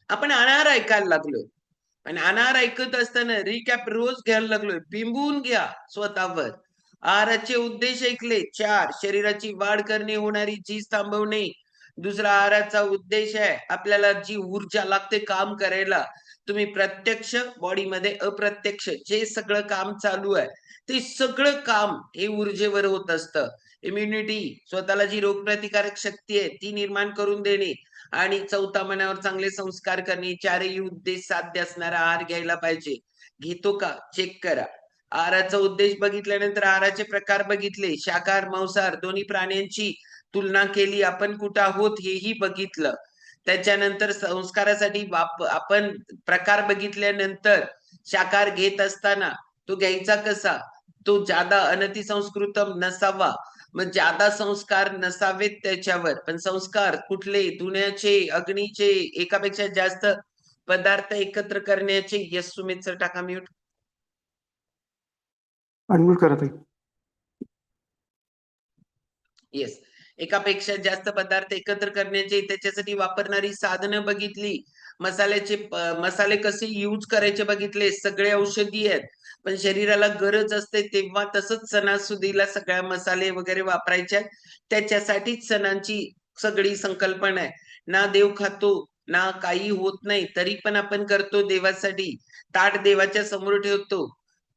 आपण अनार ऐकायला लागलोय. आणि अनार ऐकत असताना रिकॅप रोज घ्यायला लागलोय. बिंबवून घ्या स्वतःवर. आहाराचे उद्देश ऐकले. 4, शरीराची वाढ करणे, होणारी झीज थांबवणे. दुसरा, आहाराचा उद्देश आहे आपल्याला जी ऊर्जा लागते काम करायला, तुम्ही प्रत्यक्ष बॉडीमध्ये अप्रत्यक्ष जे सगळं काम चालू आहे ते सगळं काम हे ऊर्जेवर होत असतं. इम्युनिटी, स्वतःला जी रोगप्रतिकारक शक्ती आहे ती निर्माण करून देणे. आणि चौथा, मनावर चांगले संस्कार करणे. चारही उद्देश साध्य असणारा आहार घ्यायला पाहिजे. घेतो का चेक करा. आहाराचा उद्देश बघितल्यानंतर आहाराचे प्रकार बघितले. शाकाहार, मांसाहार दोन्ही प्राण्यांची तुलना केली. आपण कुठं आहोत हेही बघितलं. त्याच्यानंतर संस्कारासाठी आपण प्रकार बघितल्यानंतर शाकाहार घेत असताना तो घ्यायचा कसा, तो जादा अनतिसंस्कृतम नसावा. मग जादा संस्कार नसावेत त्याच्यावर. पण संस्कार कुठले, धुण्याचे, अग्नीचे, एकापेक्षा जास्त पदार्थ एकत्र करण्याचे. यस सुमित सर, टाका म्यूट. अनम्यूट करा ताई. येस, एकापेक्षा जास्त पदार्थ एकत्र करण्याचे, त्याच्यासाठी वापरणारी साधनं बघितली. मसाले कसे यूज करायचे बघितले. सगळे औषधी आहेत, पण शरीराला गरज असते तेव्हा तसंच सणासुदीला सगळ्या मसाले वगैरे वापरायचे आहेत. त्याच्यासाठीच सणांची सगळी संकल्पना आहे. ना देव खातो ना काही होत नाही, तरी पण आपण करतो देवासाठी. ताट देवाच्या समोर ठेवतो.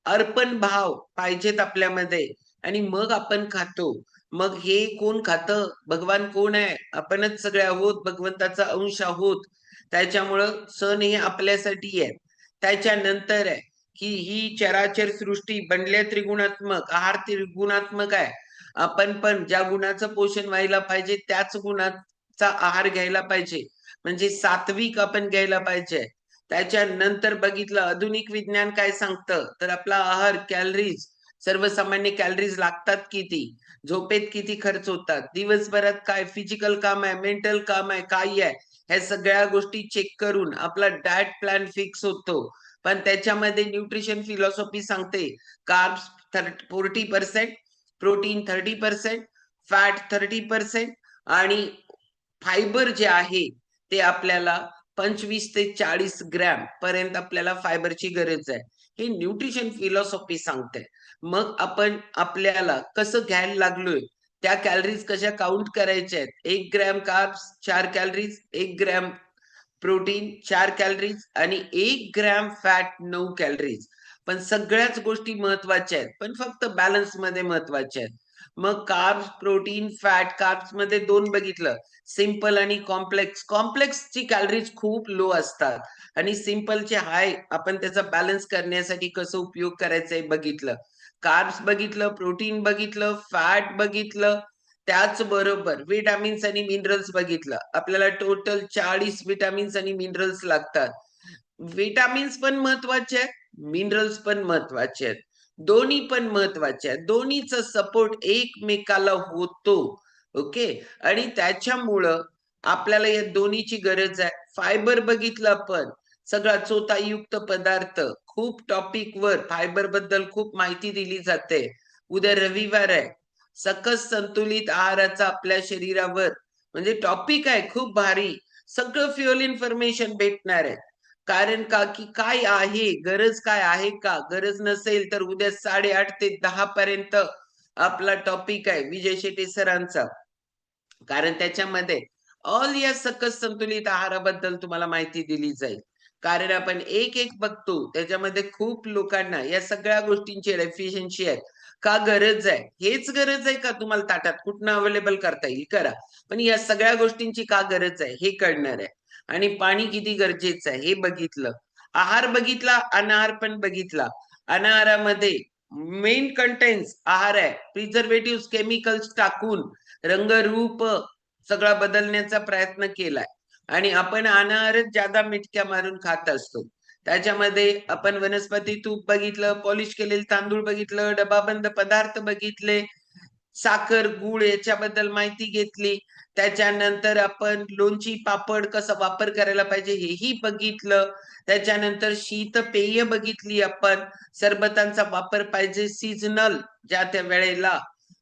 अर्पण भाव पाहिजेत आपल्यामध्ये आणि मग आपण खातो. मग हे कोण खातं? भगवान कोण आहे? आपणच सगळे आहोत, भगवंताचा अंश आहोत. त्याच्यामुळं सण हे आपल्यासाठी आहे. त्याच्यानंतर आहे की ही चराचर सृष्टी बनल्या त्रिगुणात्मक, आहार त्रिगुणात्मक आहे. आपण पण ज्या गुणाचं पोषण व्हायला पाहिजे त्याच गुणाचा आहार घ्यायला पाहिजे. म्हणजे सात्विक आपण घ्यायला पाहिजे. त्याच्यानंतर बघितलं आधुनिक विज्ञान काय सांगतं, तर आपला आहार, कॅलरीज, सर्वसामान्य कॅलरीज लागतात किती, झोपेत किती खर्च होतात, दिवसभरात काय फिजिकल काम आहे, मेंटल काम आहे, काय आहे, ह्या सगळ्या गोष्टी चेक करून आपला डाएट प्लॅन फिक्स होतो. पण त्याच्यामध्ये न्यूट्रिशन फिलॉसॉफी सांगते कार्ब्स 40%, प्रोटीन 30%, फॅट 30% आणि फायबर जे आहे ते आपल्याला 25 ते 40 ग्रॅम पर्यंत आपल्याला फायबरची गरज आहे. हे न्यूट्रिशन फिलॉसॉफी सांगते. मग आपण आपल्याला कसं घ्यायला लागलोय, त्या कॅलरीज कशा काउंट करायच्या आहेत. 1 gram carbs 4 calories, 1 gram protein 4 calories आणि 1 ग्रॅम फॅट 9 कॅलरीज. पण सगळ्याच गोष्टी महत्वाच्या आहेत, पण फक्त बॅलन्स मध्ये महत्वाच्या आहेत. मग कार्ब्स, प्रोटीन, फॅट, कार्ब्स मध्ये दोन बघितलं, सिंपल आणि कॉम्प्लेक्स. कॉम्प्लेक्सची कॅलरीज खूप लो असतात आणि सिंपलचे हाय. आपण त्याचा बॅलन्स करण्यासाठी कसं उपयोग करायचा आहे बघितलं. कार्ब्स बघितलं, प्रोटीन बघितलं, फॅट बघितलं. त्याचबरोबर विटामिन्स आणि मिनरल्स बघितलं. आपल्याला टोटल 40 विटामिन्स आणि मिनरल्स लागतात. विटामिन्स पण महत्वाचे आहेत, मिनरल्स पण महत्वाचे आहेत. दोन्ही पण महत्वाचे आहेत. दोन्हीचा सपोर्ट एकमेकाला होतो. ओके. आणि त्याच्यामुळं आपल्याला या दोन्हीची गरज आहे. फायबर बघितलं आपण, सगळा चोथायुक्त पदार्थ. खूप टॉपिक वर फायबर बद्दल खूप माहिती दिली जाते. उद्या रविवार आहे. सकस संतुलित आहाराचा आपल्या शरीरावर म्हणजे टॉपिक आहे खूप भारी. सगळं फ्युअल इन्फॉर्मेशन भेटणार आहे. कारण का की काय आहे, गरज काय आहे का, गरज नसेल तर उद्या 8:30 ते 10 पर्यंत आपला टॉपिक आहे विजय शेट्टी सरांचा. कारण त्याच्यामध्ये ऑल या सकस संतुलित आहाराबद्दल तुम्हाला माहिती दिली जाईल. कारण आपण एक एक बघतो त्याच्यामध्ये खूप लोकांना या सगळ्या गोष्टींची डेफिशियन्सी आहे. का गरज आहे, हेच गरज आहे का तुम्हाला ताटात कुठनं अवेलेबल करता येईल करा, पण या सगळ्या गोष्टींची का गरज आहे हे कळणार आहे. आणि पाणी किती गरजेचं आहे हे बघितलं. आहार बघितला, अनाहार पण बघितला. अनाहारामध्ये मेन कंटेंट्स आहार आहे प्रिझर्वेटिव्ह केमिकल्स टाकून रंगरूप सगळा बदलण्याचा प्रयत्न केलाय. आणि आपण अनाहारच ज्यादा मिटक्या मारून खात असतो. त्याच्यामध्ये आपण वनस्पती तूप बघितलं, पॉलिश केलेले तांदूळ बघितलं, डबाबंद पदार्थ बघितले, साखर, गूळ याच्याबद्दल माहिती घेतली. त्याच्यानंतर आपण लोणची, पापड कसा वापर करायला पाहिजे हेही बघितलं. त्याच्यानंतर शीतपेय बघितली आपण, सरबतांचा वापर पाहिजे सीझनल ज्या त्या वेळेला.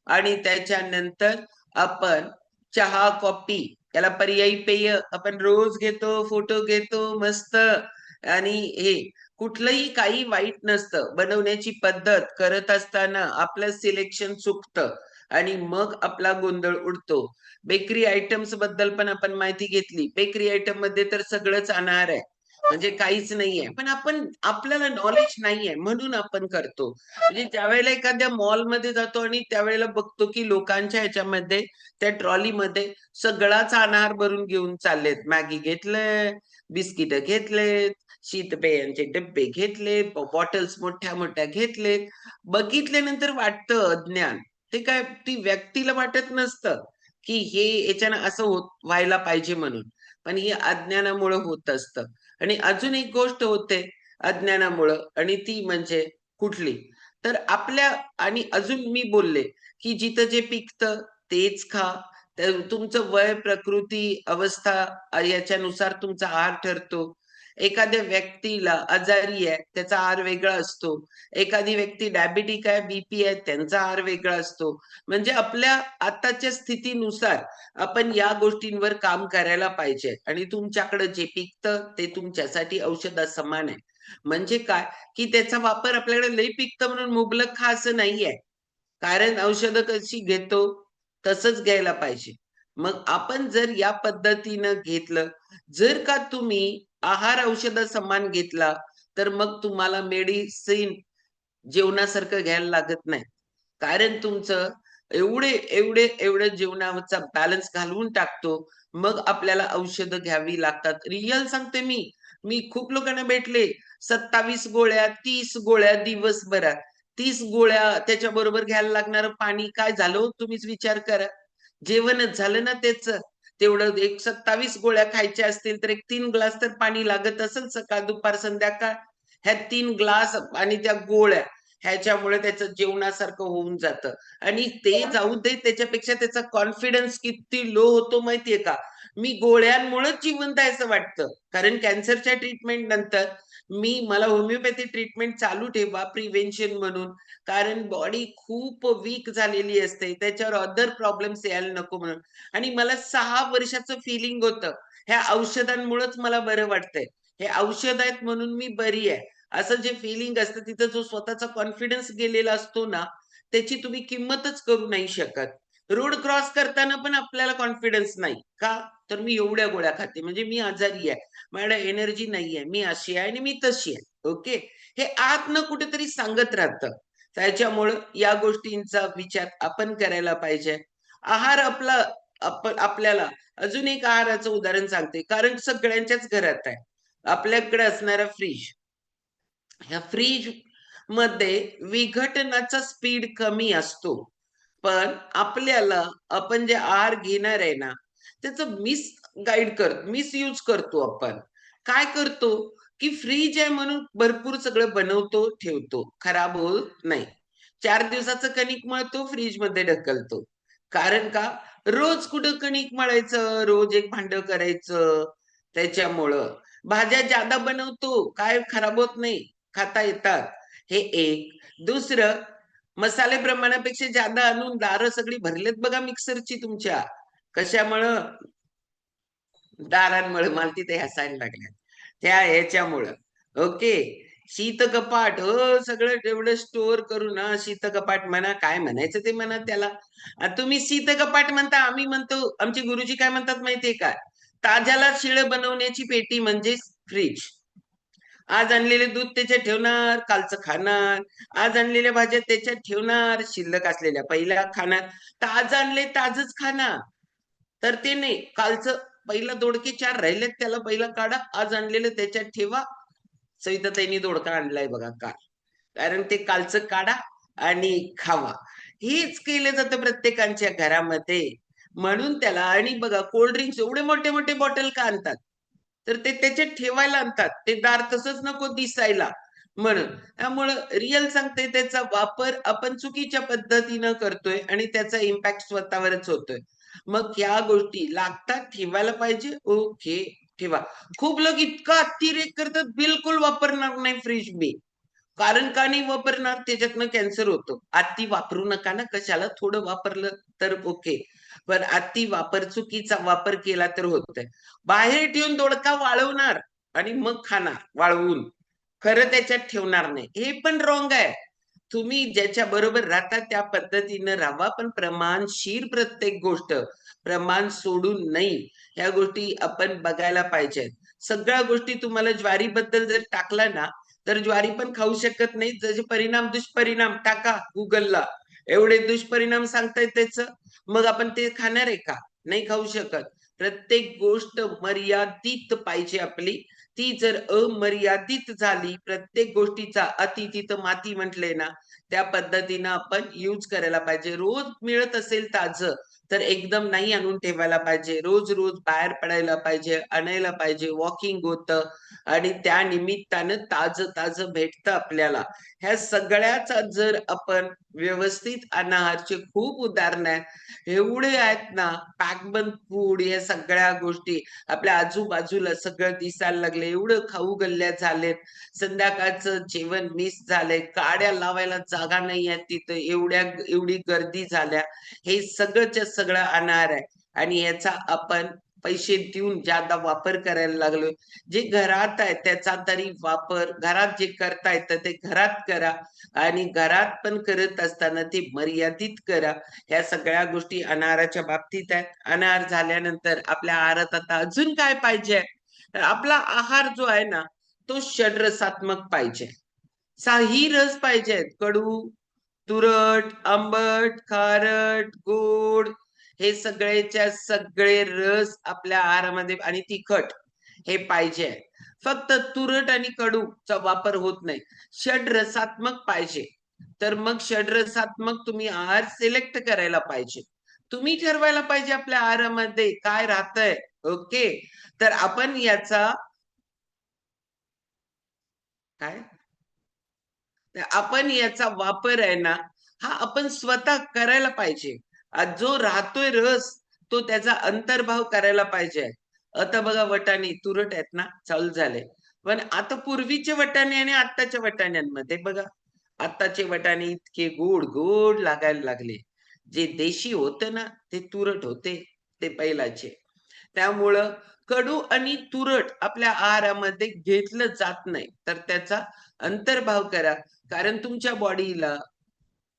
आणि त्याच्यानंतर आपण चहा, कॉफी याला पर्यायी पेय आपण रोज घेतो, फोटो घेतो मस्त. आणि हे कुठलंही काही वाईट नसतं. बनवण्याची पद्धत करत असताना आपलं सिलेक्शन चुकतं आणि मग आपला गोंधळ उडतो. बेकरी आयटम्स बद्दल पण आपण माहिती घेतली. बेकरी आयटम मध्ये तर सगळंच अनार आहे. म्हणजे काहीच नाहीये. पण आपल्याला नॉलेज नाहीये म्हणून आपण करतो. म्हणजे ज्यावेळेला एखाद्या मॉलमध्ये जातो आणि त्यावेळेला बघतो की लोकांच्या ह्याच्यामध्ये त्या ट्रॉलीमध्ये सगळाच अनार भरून घेऊन चाललेत. मॅगी घेतलंय, बिस्किट घेतलेत, शीतपेयांचे डब्बे घेतलेत, बॉटल्स मोठ्या-मोठ्या घेतलेत. बघितल्यानंतर वाटतं अज्ञान. ते काय ती व्यक्तीला वाटत नसतं, की हे याच्यानं असं व्हायला पाहिजे म्हणून. पण हे अज्ञानामुळं होत असतं. आणि अजून एक गोष्ट होते अज्ञानामुळं आणि ती म्हणजे कुठली? तर आपल्या आणि अजून मी बोलले, की जिथं जे पिकतं तेच खा. तर तुमचं वय, प्रकृती, अवस्था याच्यानुसार तुमचा आहार ठरतो. एखाद्या व्यक्तीला आजारी आहे, त्याचा आहार वेगळा असतो. एखादी व्यक्ती डायबिटिक आहे, बीपी आहे, त्यांचा आहार वेगळा असतो. म्हणजे आपल्या आताच्या स्थितीनुसार आपण या गोष्टींवर काम करायला पाहिजे आणि तुमच्याकडे जे पिकतं ते तुमच्यासाठी औषधासमान आहे. म्हणजे काय, की त्याचा वापर आपल्याकडे लई पिकतं म्हणून मुबलक खा असं नाहीये. कारण औषधं कशी घेतो तसंच घ्यायला पाहिजे. मग आपण जर या पद्धतीनं घेतलं, जर का तुम्ही आहार औषधासमान घेतला, तर मग तुम्हाला मेडिसिन जेवणासारखं घ्यायला लागत नाही. कारण तुमचं एवढे जेवणाचा बॅलन्स घालवून टाकतो. मग आपल्याला औषधं घ्यावी लागतात. रिअल सांगते मी. मी खूप लोकांना भेटले. 27 गोळ्या, 30 गोळ्या दिवसभरात. 30 गोळ्या त्याच्याबरोबर घ्यायला लागणारं पाणी काय झालं हो तुम्हीच विचार करा. जेवणच झालं ना त्याचं. तेवढं एक 27 गोळ्या खायच्या असतील तर एक 3 ग्लास तर पाणी लागत असेल सकाळ, दुपार, संध्याकाळ. ह्या 3 ग्लास आणि त्या गोळ्या ह्याच्यामुळे त्याचं जेवणासारखं होऊन जातं. आणि ते जाऊ दे त्याच्यापेक्षा त्याचा कॉन्फिडन्स किती लो होतो माहितीये का? मी गोळ्यांमुळेच जिवंत आहे असं वाटतं. कारण कॅन्सरच्या ट्रीटमेंट नंतर मला होमिओपॅथी ट्रीटमेंट चालू ठेवा प्रिव्हेन्शन म्हणून. कारण बॉडी खूप वीक झालेली असते. त्याच्यावर अदर प्रॉब्लेम्स यायला नको म्हणून. आणि मला 6 वर्षाचं फीलिंग होतं. ह्या औषधांमुळेच मला बरं वाटतंय. हे औषध आहेत म्हणून मी बरी आहे. असं जे फीलिंग असतं तिथं जो स्वतःचा कॉन्फिडन्स गेलेला असतो ना, त्याची तुम्ही किंमतच करू नाही शकत. रोड क्रॉस करताना पण आपल्याला कॉन्फिडन्स नाही. का? तर मी एवढ्या गोळ्या खाते म्हणजे मी आजारी आहे. माझ्याकडे एनर्जी नाहीये. मी अशी आहे आणि मी तशी आहे. ओके. हे आतनं कुठेतरी सांगत राहतं. त्याच्यामुळं या गोष्टींचा विचार आपण करायला पाहिजे. आहार आपल्याला अजून एक आहाराचं उदाहरण सांगते. कारण सगळ्यांच्याच घरात आहे. आपल्याकडे असणारा फ्रिज. ह्या फ्रिजमध्ये विघटनाचा स्पीड कमी असतो. पण आपल्याला आपण जे आहार घेणार आहे ना, त्याचं मिसयूज करतो आपण. काय करतो, की फ्रिज आहे म्हणून भरपूर सगळं बनवतो, ठेवतो. खराब होत नाही. 4 दिवसाचं कणिक मळतो, फ्रिजमध्ये ढकलतो. कारण का? रोज कुठं कणिक मळायचं, रोज एक भांडं करायचं. त्याच्यामुळं. भाज्या जादा बनवतो, काय खराब होत नाही, खाता येतात. हे एक. दुसरं मसाले प्रमाणापेक्षा जादा आणून दारं सगळी भरलेत बघा मिक्सरची तुमच्या. कशामुळं? दारांमुळं मला तिथे हसायला लागल्या. त्या ह्याच्यामुळं. ओके. शीतकपाट हो, सगळं एवढं स्टोअर करून शीतकपाट म्हणा, काय म्हणायचं ते म्हणा त्याला. तुम्ही शीतकपाट म्हणता, आम्ही म्हणतो आमचे गुरुजी काय म्हणतात माहितीये का? ताज्याला शिळं बनवण्याची पेटी म्हणजे फ्रिज. आज आणलेलं दूध त्याच्यात ठेवणार, कालचं खाणार. आज आणलेल्या भाज्या त्याच्यात ठेवणार, शिल्लक असलेल्या पहिल्या खाणार. ताजं आणलंय ताजंच खाणार. तर ते नाही, कालचं पहिला दोडके 4 राहिलेत त्याला पहिला काढा, आज आणलेलं त्याच्यात ठेवा. सविताताईंनी दोडका आणलाय बघा काल. कारण ते कालचं काढा आणि खावा. हेच केलं जातं प्रत्येकाच्या घरामध्ये. म्हणून त्याला आणि बघा कोल्ड ड्रिंक्स एवढे मोठे-मोठे बॉटल का आणतात? तर ते त्याच्यात ठेवायला आणतात. ते दार तसंच नको दिसायला म्हणून. त्यामुळं रिअल सांगते त्याचा वापर आपण चुकीच्या पद्धतीनं करतोय आणि त्याचा इम्पॅक्ट स्वतःवरच होतोय. मग ह्या गोष्टी लागतात ठेवायला पाहिजे. ओके, ठेवा. खूप लोक इतका अतिरेक करतात, बिलकुल वापरणार नाही फ्रिज मी. कारण का नाही वापरणार? त्याच्यातनं कॅन्सर होतो. अति वापरू नका ना कशाला, थोडं वापरलं तर ओके. पण अति वापर, चुकीचा वापर केला तर होतंय. बाहेर ठेवून दोडका वाळवणार आणि मग खाणार वाळवून, खरं त्याच्यात ठेवणार नाही, हे पण रॉंग आहे. तुम्ही ज्याच्या बरोबर राहता त्या पद्धतीनं राहावा, पण प्रमाणशीर प्रत्येक गोष्ट, प्रमाण सोडून नाही, ह्या गोष्टी आपण बघायला पाहिजेत. सगळ्या गोष्टी तुम्हाला ज्वारीबद्दल जर टाकला ना, तर ज्वारी पण खाऊ शकत नाही. त्याचे परिणाम, दुष्परिणाम टाका गुगलला, एवढे दुष्परिणाम सांगतायत त्याचं, मग आपण ते खाणार आहे का? नाही खाऊ शकत. प्रत्येक गोष्ट मर्यादित पाहिजे आपली. ती जर अमर्यादित झाली, प्रत्येक गोष्टीचा अति तिथं माती म्हटले ना, त्या पद्धतीनं आपण यूज करायला पाहिजे. रोज मिळत असेल ताजं, तर एकदम नाही आणून ठेवायला पाहिजे. रोज रोज बाहेर पडायला पाहिजे, आणायला पाहिजे, वॉकिंग होतं आणि त्या निमित्तानं ताजं ताजं भेटतं आपल्याला. ह्या सगळ्याचा जर आपण व्यवस्थित अनाहारचे खूप उदाहरणं आहेत, एवढे आहेत ना, पॅकबंद फूड, या सगळ्या गोष्टी आपल्या आजूबाजूला सगळं दिसायला लागले, एवढं खाऊ गल्ल्या झालेत, संध्याकाळचं जेवण मिस झालंय, काड्या लावायला जागा नाही आहे तिथं, एवढी गर्दी झाल्या. हे सगळंच्या सगळं अनाहार आहे आणि याचा आपण पैसे देऊन ज्यादा वापर करायला लागलोय. जे घरात आहे त्याचा तरी वापर, घरात जे करता येतं ते घरात करा आणि घरात पण करत असताना ते मर्यादित करा. ह्या सगळ्या गोष्टी अनाहाराच्या बाबतीत आहेत. अनाहार झाल्यानंतर आपल्या आहारात आता अजून काय पाहिजे? तर आपला आहार जो आहे ना, तो षड्रसात्मक पाहिजे. साही रस पाहिजेत. कडू, तुरट, आंबट, खारट, गोड, हे सगळेच्या सगळे रस आपल्या आहारामध्ये, आणि तिखट हे पाहिजे. फक्त तुरट आणि कडूचा वापर होत नाही. षड्रसात्मक पाहिजे. तर मग षड्रसात्मक तुम्ही आहार सिलेक्ट करायला पाहिजे. तुम्ही ठरवायला पाहिजे आपल्या आहारामध्ये काय राहतंय. ओके. तर आपण याचा काय तर आपण याचा वापर आहे ना, हा आपण स्वतः करायला पाहिजे. जो राहतोय रस, तो त्याचा अंतर्भाव करायला पाहिजे. आता बघा वटाणे तुरट आहेत ना, चालू झाले. पण आता पूर्वीचे वटाणे आणि आत्ताच्या वटाण्यांमध्ये बघा, आत्ताचे वटाणे इतके गोड गोड लागायला लागले. जे देशी होतं ना, ते तुरट होते, ते पहिलाचे. त्यामुळं कडू आणि तुरट आपल्या आहारामध्ये घेतलं जात नाही. तर त्याचा अंतर्भाव करा. कारण तुमच्या बॉडीला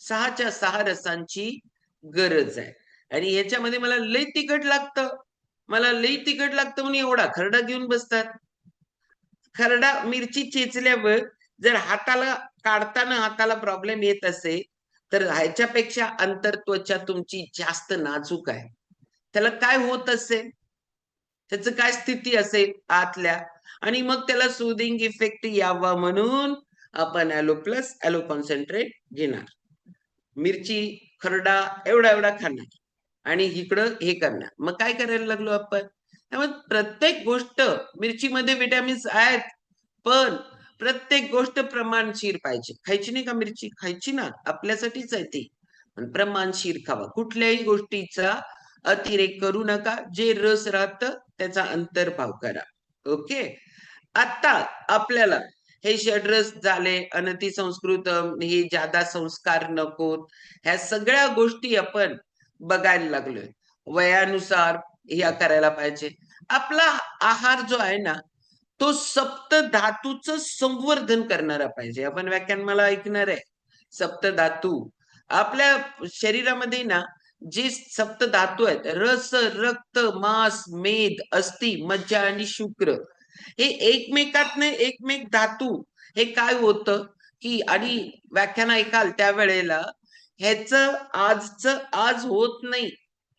6च्या 6 रसांची गरज आहे. आणि ह्याच्यामध्ये मला लई तिखट लागतं, मला लई तिखट लागतं म्हणून एवढा खरडा घेऊन बसतात. खरडा मिरची चेचल्यावर जर हाताला काढताना हाताला प्रॉब्लेम येत असेल, तर ह्याच्यापेक्षा अंतर्त्वचा तुमची जास्त नाजूक आहे. त्याला काय होत असेल? त्याचं काय स्थिती असेल आतल्या, आणि मग त्याला सूदिंग इफेक्ट यावा म्हणून आपण ॲलो प्लस, ॲलो कॉन्सन्ट्रेट घेणार. मिरची, खरडा एवढा-एवढा खाणार आणि इकडं हे करणार. मग काय करायला लागलो आपण? त्यामुळे प्रत्येक गोष्ट, मिरचीमध्ये व्हिटॅमिन्स आहेत, पण प्रत्येक गोष्ट प्रमाणशीर पाहिजे. खायची नाही का मिरची? खायची ना, आपल्यासाठीच आहे ती. पण प्रमाणशीर खावा. कुठल्याही गोष्टीचा अतिरेक करू नका. जे रस राहतं त्याचा अंतर्भाव करा. ओके. आता आपल्याला हे षड्रस झाले, अनतिसंस्कृत, हे जादा संस्कार नकोत. ह्या सगळ्या गोष्टी आपण बघायला लागलोय. वयानुसार ह्या करायला पाहिजे. आपला आहार जो आहे ना, तो सप्तधातूचं संवर्धन करणारा पाहिजे. आपण व्याख्यानमाला ऐकणार आहे. सप्तधातू. आपल्या शरीरामध्ये ना, जे सप्तधातू आहेत, रस, रक्त, मांस, मेद, अस्थी, मज्जा आणि शुक्र, हे एकमेकातनं एकमेक धातू, हे काय होतं, की आणि व्याख्यान ऐकाल त्यावेळेला ह्याचं आजचं आज होत नाही.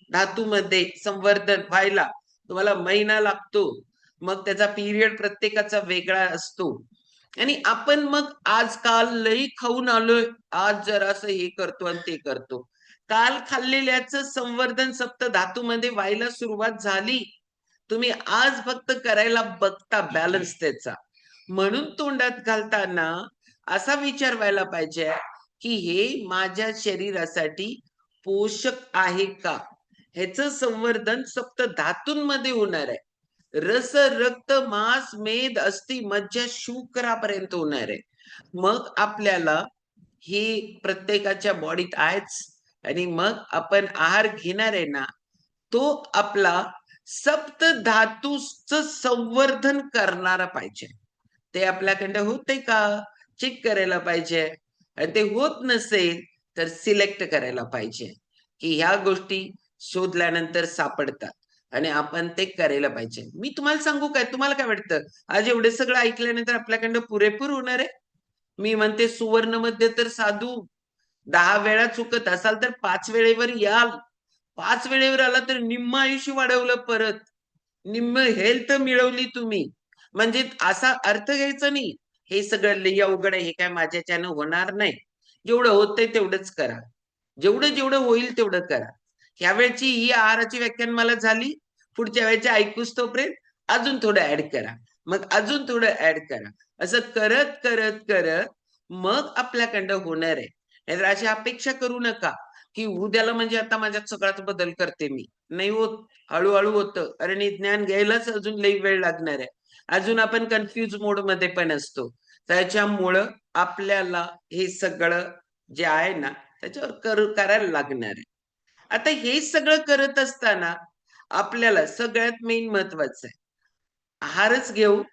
धातूमध्ये संवर्धन व्हायला तुम्हाला महिना लागतो. मग त्याचा पिरियड प्रत्येकाचा वेगळा असतो. आणि आपण मग आजकाल लई खाऊन आलोय. आज जरासं हे करतो आणि ते करतो. काल खाल्लेल्याचं संवर्धन सप्तधातूमध्ये व्हायला सुरुवात झाली. तुम्ही आज फक्त करायला बघता बॅलन्स त्याचा. म्हणून तोंडात घालताना असा विचार व्हायला पाहिजे, की हे माझ्या शरीरासाठी पोषक आहे का? ह्याचं संवर्धन सप्तधातूंमध्ये होणार आहे. रस, रक्त, मांस, मेद, अस्थी, मज्जा, शुक्रापर्यंत होणार आहे. मग आपल्याला हे प्रत्येकाच्या बॉडीत आहेच आणि मग आपण आहार घेणार आहे ना, तो आपला सप्त धातूच संवर्धन करणारा पाहिजे. ते आपल्याकडं होते का चेक करायला पाहिजे. आणि ते होत नसेल तर सिलेक्ट करायला पाहिजे की ह्या गोष्टी शोधल्यानंतर सापडतात आणि आपण ते करायला पाहिजे. मी तुम्हाला सांगू काय, तुम्हाला काय वाटतं आज एवढे सगळं ऐकल्यानंतर आपल्याकडं पुरेपूर होणार आहे? मी म्हणते सुवर्ण मध्ये तर साधू 10 वेळा चुकत असाल तर 5 वेळेवर याल. 5 वेळेवर आला तर निम्म आयुष्य वाढवलं परत. निम्म हेल्थ मिळवली तुम्ही. म्हणजे असा अर्थ घ्यायचा नाही. हे सगळं लई अवघड आहे, हे काय माझ्याच्यानं होणार नाही. जेवढं होतंय तेवढंच करा. जेवढं होईल तेवढं करा. ह्यावेळची ही आहाराची व्याख्यान मला झाली. पुढच्या वेळेची ऐकूच तोपर्यंत अजून थोडं ऍड करा. मग अजून थोडं ऍड करा. असं करत, करत, करत मग आपल्याकडं होणार आहे. नाहीतर अशी अपेक्षा करू नका, की उद्याला म्हणजे आता माझ्यात सगळाच बदल करते मी. नाही होत. हळू-हळू होतं. आणि ज्ञान घ्यायलाच अजून लई वेळ लागणार आहे. अजून आपण कन्फ्यूज मोडमध्ये पण असतो. त्याच्यामुळं आपल्याला हे सगळं जे आहे ना, त्याच्यावर करायला लागणार आहे. आता हे सगळं करत असताना आपल्याला सगळ्यात मेन महत्वाचं आहे. आहारच घेऊ,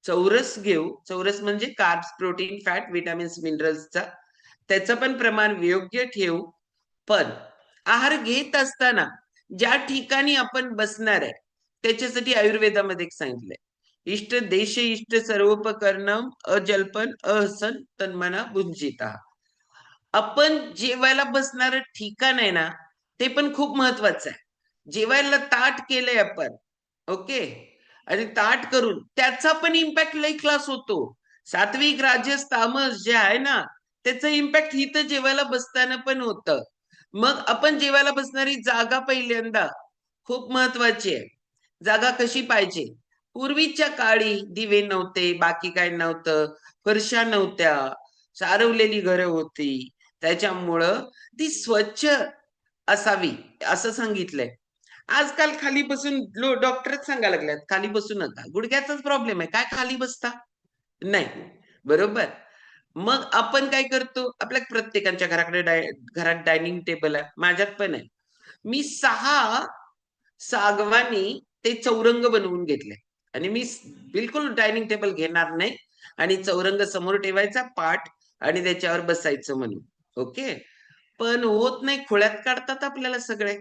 चौरस घेऊ. चौरस म्हणजे कार्ब्स, प्रोटीन, फॅट, विटामिन्स, मिनरल्सचा. त्याचं पण प्रमाण योग्य ठेवू. पण आहार घेत असताना ज्या ठिकाणी आपण बसणार आहे त्याच्यासाठी आयुर्वेदामध्ये एक सांगितलंय. इष्ट देश इष्ट सर्वोपकरणम अजल्पन अहसन तन्मना भुंजिता. आपण जेवायला बसणार ठिकाण आहे ना, ते पण खूप महत्वाचं आहे. जेवायला ताट केलंय आपण, ओके, आणि ताट करून त्याचा पण इम्पॅक्ट लई क्लास होतो. सात्विक, राजस, तामस जे आहे ना, त्याचं इम्पॅक्ट इथं जेवायला बसताना पण होतं. मग आपण जेवायला बसणारी जागा पहिल्यांदा खूप महत्वाची आहे. जागा कशी पाहिजे? पूर्वीच्या काळी दिवे नव्हते, बाकी काय नव्हतं, फरशा नव्हत्या, सारवलेली घरं होती. त्याच्यामुळं ती स्वच्छ असावी असं सांगितलंय. आजकाल खाली बसून डॉक्टरच सांगायला लागल्यात, खाली बसू नका. गुडघ्याचाच प्रॉब्लेम आहे. काय खाली बसता? नाही. बरोबर? मग आपण काय करतो? आपल्या प्रत्येकाच्या घराकडे घरात डायनिंग टेबल आहे. माझ्यात पण आहे. मी 6 सागवानी ते चौरंग बनवून घेतले आणि मी बिलकुल डायनिंग टेबल घेणार नाही आणि चौरंग समोर ठेवायचा पाठ आणि त्याच्यावर बसायचं म्हणून. ओके. पण होत नाही, खोळ्यात काढतात आपल्याला सगळे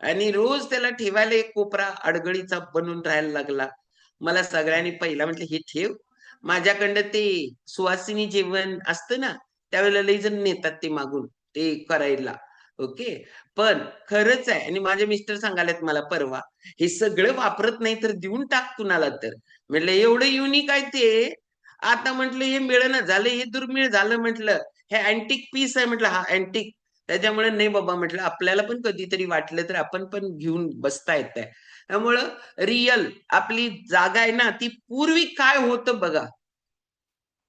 आणि रोज त्याला ठेवायला एक कोपरा अडगळीचा बनून राहायला लागला. मला सगळ्यांनी पहिला म्हटलं, "हे ठेव." माझ्याकडं ते सुवासिनी जेवण असतं ना, त्यावेळेला लई जण नेतात ते मागून ते करायला. ओके. पण खरंच आहे आणि माझे मिस्टर सांगायलेत मला परवा, "हे सगळं वापरत नाही तर देऊन टाक कुणाला तर." म्हटलं, "एवढं युनिक आहे ते." आता म्हटलं, "हे मिळेना झालं, हे दुर्मिळ झालं." म्हटलं, "हे अँटिक पीस आहे." म्हटलं, "हां, अँटिक." त्याच्यामुळे नाही बाबा म्हटलं, "आपल्याला पण कधीतरी वाटलं तर आपण पण घेऊन बसता येतंय." त्यामुळं रिअल आपली जागा आहे ना, ती पूर्वी काय होतं बघा.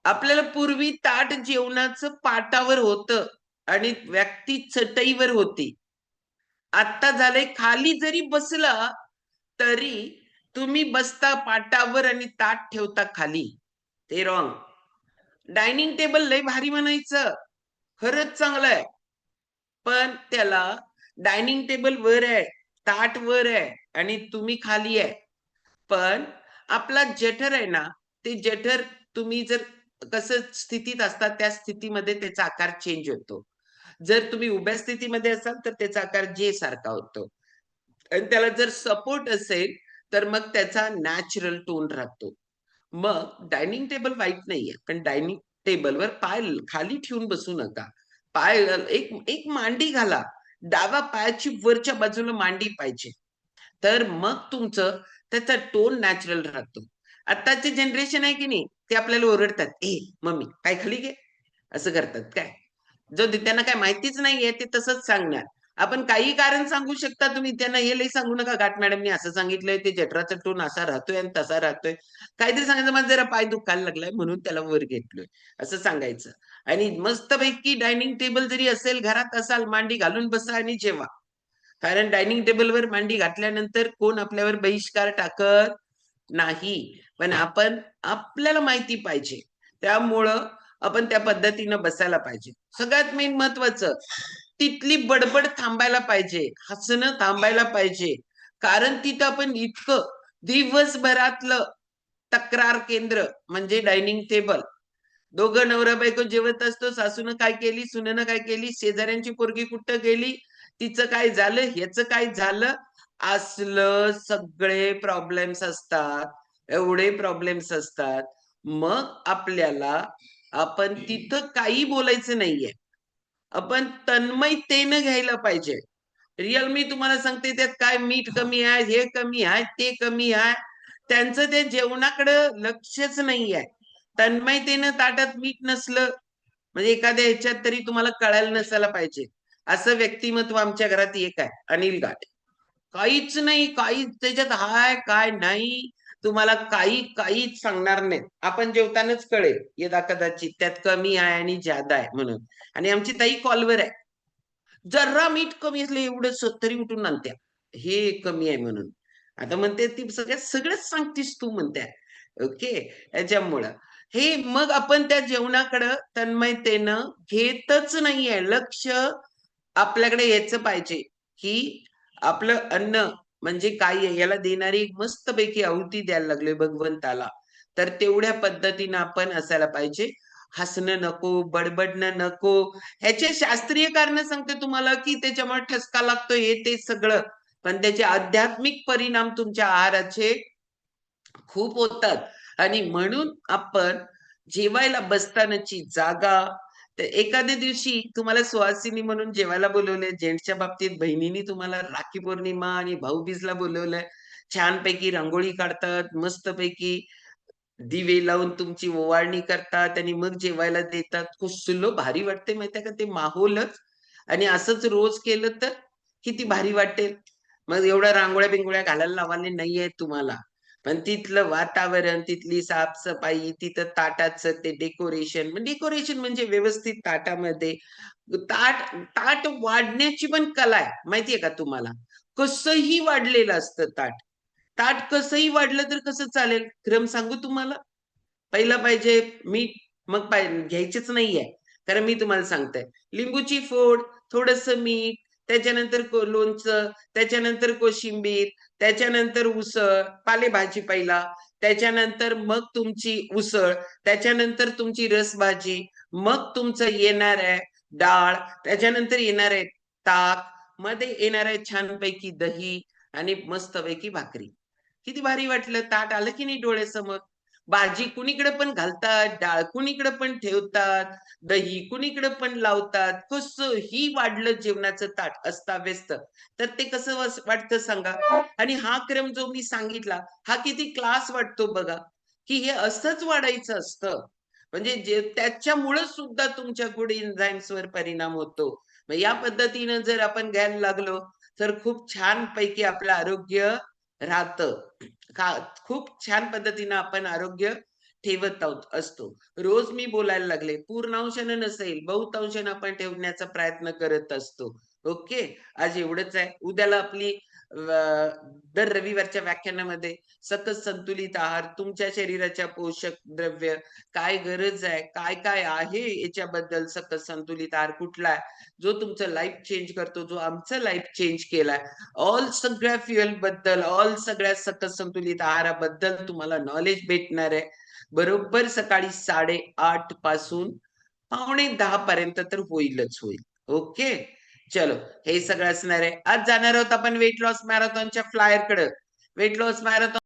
आपल्याला पूर्वी ताट जेवणाचं पाटावर होतं आणि व्यक्ती चटईवर होती. आता झालंय खाली जरी बसला, तरी तुम्ही बसता पाटावर आणि ताट ठेवता खाली. ते रॉंग. डायनिंग टेबल लय भारी म्हणायचं. खरंच चांगलं आहे. पण त्याला डायनिंग टेबल वर आहे, ताट वर आहे आणि तुम्ही खाली आहे. पण आपला जठर आहे ना, ते जठर तुम्ही जर कसं स्थितीत असतात, त्या स्थितीमध्ये त्याचा आकार चेंज होतो. जर तुम्ही उभ्या स्थितीमध्ये असाल, तर त्याचा आकार जे सारखा होतो. आणि त्याला जर सपोर्ट असेल, तर मग त्याचा नॅचरल टोन राहतो. मग डायनिंग टेबल वाईट नाहीये, पण डायनिंग टेबलवर पाय खाली ठेवून बसू नका. पाय एक एक मांडी घाला. डाव्या पायाची वरच्या बाजूला मांडी पाहिजे. तर मग तुमचं त्याचा टोन नॅचरल राहतो. आत्ताचे जनरेशन आहे की नाही, ते आपल्याला ओरडतात, "ए मम्मी पाय खाली घे." असं करतात काय. जाऊ दे त्यांना काय माहितीच नाहीये ते तसंच सांगणार. आपण काहीही कारण सांगू शकता तुम्ही त्यांना हे लई सांगू नका, "घाट मॅडमनी असं सांगितलंय, ते जठराचा टोन असा राहतोय आणि तसा राहतोय." काहीतरी सांगायचं, "माझा जरा पाय दुखायला लागलाय म्हणून त्याला वर घेतलोय." असं सांगायचं. आणि मस्तपैकी डायनिंग टेबल जरी असेल, घरात असाल, मांडी घालून बसा आणि जेवा. कारण डायनिंग टेबलवर मांडी घातल्यानंतर कोण आपल्यावर बहिष्कार टाकत नाही. पण आपण आपल्याला माहिती पाहिजे. त्यामुळं आपण त्या पद्धतीनं बसायला पाहिजे. सगळ्यात मेन महत्वाचं, तिथली बडबड थांबायला पाहिजे. हसणं थांबायला पाहिजे. कारण तिथं आपण इतकं दिवसभरातलं तक्रार केंद्र म्हणजे डायनिंग टेबल, दोघं नवरा बायको जेवत असतो, सासूनं काय केली, सुनेनं काय केली, शेजाऱ्यांची पोरगी कुठं गेली, तिचं काय झालं, ह्याचं काय झालं, असलं सगळे प्रॉब्लेम्स असतात, एवढे प्रॉब्लेम्स असतात. मग आपल्याला आपण तिथं काही बोलायचं नाहीये, आपण तन्मयतेनं घ्यायला पाहिजे. रिअल मी तुम्हाला सांगते, त्यात काय मीठ कमी आहे, हे कमी आहे, ते कमी आहे, त्यांचं ते जेवणाकडं लक्षच नाहीये. तन्मयतेनं ताटात मीठ नसलं म्हणजे एखाद्या ह्याच्यात तरी तुम्हाला कळायला नसायला पाहिजे. असं व्यक्तिमत्व आमच्या घरात एक आहे, अनिल घाट. काहीच नाही, काहीच त्याच्यात हाय काय नाही, तुम्हाला काहीच सांगणार नाहीत. आपण जेवतानाच कळेल यदा कदाचित त्यात कमी आहे आणि जादा आहे म्हणून. आणि आमची ताई कॉलवर आहे. जरा मीठ कमी असलं एवढंच तरी उठून आणत्या, हे कमी आहे म्हणून. आता म्हणते ती सगळंच सांगतीस तू म्हणत्या. ओके. याच्यामुळं हे मग आपण त्या जेवणाकडं तन्मयतेनं घेतच नाहीये. लक्ष आपल्याकडे यायचं पाहिजे, की आपलं अन्न म्हणजे काय आहे याला देणारी एक मस्तपैकी आहुती द्यायला लागलोय भगवंताला. तर तेवढ्या पद्धतीनं आपण असायला पाहिजे. हसणं नको, बडबडणं नको. ह्याचे शास्त्रीय कारण सांगते तुम्हाला, की त्याच्यामुळे ठसका लागतो हे ते सगळं. पण त्याचे आध्यात्मिक परिणाम तुमच्या आहाराचे खूप होतात. आणि म्हणून आपण जेवायला बसतानाची जागा, तर एखाद्या दिवशी तुम्हाला सुहासिनी म्हणून जेवायला बोलवलंय. जेंट्सच्या बाबतीत बहिणींनी तुम्हाला राखी पौर्णिमा आणि भाऊबीजला बोलवलंय. छानपैकी रांगोळी काढतात, मस्तपैकी दिवे लावून तुमची ओवाळणी करतात आणि मग जेवायला देतात. कसलं भारी वाटते माहितीये का ते माहोलच. आणि असंच रोज केलं तर किती भारी वाटेल. मग एवढ्या रांगोळ्या-बिंगोळ्या घालायला लावायला नाहीये तुम्हाला. पण तिथलं वातावरण, तिथली साफ-सफाई, तिथं ताटाचं ते डेकोरेशन म्हणजे व्यवस्थित ताटामध्ये ताट ताट वाढण्याची पण कला आहे. माहितीये का तुम्हाला? कसंही वाढलेलं असतं ताट. ताट कसंही वाढलं तर कसं चालेल? क्रम सांगू तुम्हाला? पहिलं पाहिजे मीठ, मग घ्यायचेच नाहीये. कारण मी तुम्हाला सांगते. लिंबूची फोड, थोडंसं मीठ, त्याच्यानंतर लोणचं, त्याच्यानंतर कोशिंबीर, त्याच्यानंतर उसळ, पालेभाजी पहिला, त्याच्यानंतर मग तुमची उसळ, त्याच्यानंतर तुमची रसभाजी, मग तुमचं येणार आहे डाळ, त्याच्यानंतर येणार आहे ताक, मध्ये येणार आहे छानपैकी दही आणि मस्तपैकी भाकरी. किती भारी वाटलं. ताट आलं की नाही डोळ्यासमोर. भाजी कुणीकडे पण घालतात, डाळ कुणीकडे पण ठेवतात, दही कुणीकडे पण लावतात. कसंही वाढलं जेवणाचं ताट अस्ताव्यस्त, तर ते कसं वाटतं सांगा? आणि हा क्रम जो मी सांगितला, हा किती क्लास वाटतो बघा, की हे असंच वाढायचं असतं. म्हणजे जे त्याच्यामुळं सुद्धा तुमच्या गुड एन्झाइम्सवर परिणाम होतो. मग या पद्धतीनं जर आपण घ्यायला लागलो, तर खूप छानपैकी आपलं आरोग्य राहतं. का खूप छान पद्धतीनं आपण आरोग्य ठेवत आहोत असतो. रोज मी बोलायला लागले. पूर्णांशानं नसेल, बहुतांशानं आपण ठेवण्याचा प्रयत्न करत असतो. ओके. आज एवढंच आहे. उद्याला आपली दर रविवारच्या व्याख्यानामध्ये सकस संतुलित आहार, तुमच्या शरीराच्या पोषक द्रव्य, काय गरज आहे, काय-काय आहे याच्याबद्दल सकस संतुलित आहार कुठला आहे, जो तुमचं लाईफ चेंज करतो, जो आमचं लाईफ चेंज केलाय. ऑल सगळ्या फ्युएलबद्दल, ऑल सगळ्या सकस संतुलित आहाराबद्दल तुम्हाला नॉलेज भेटणार आहे. बरोबर सकाळी 8:30 पासून पावणे 10 पर्यंत तर होईलच होईल. ओके. चलो, हे सगळं असणार आहे. आज जाणार आहोत आपण वेट लॉस मॅरेथॉनच्या फ्लायरकडं. Weight loss marathon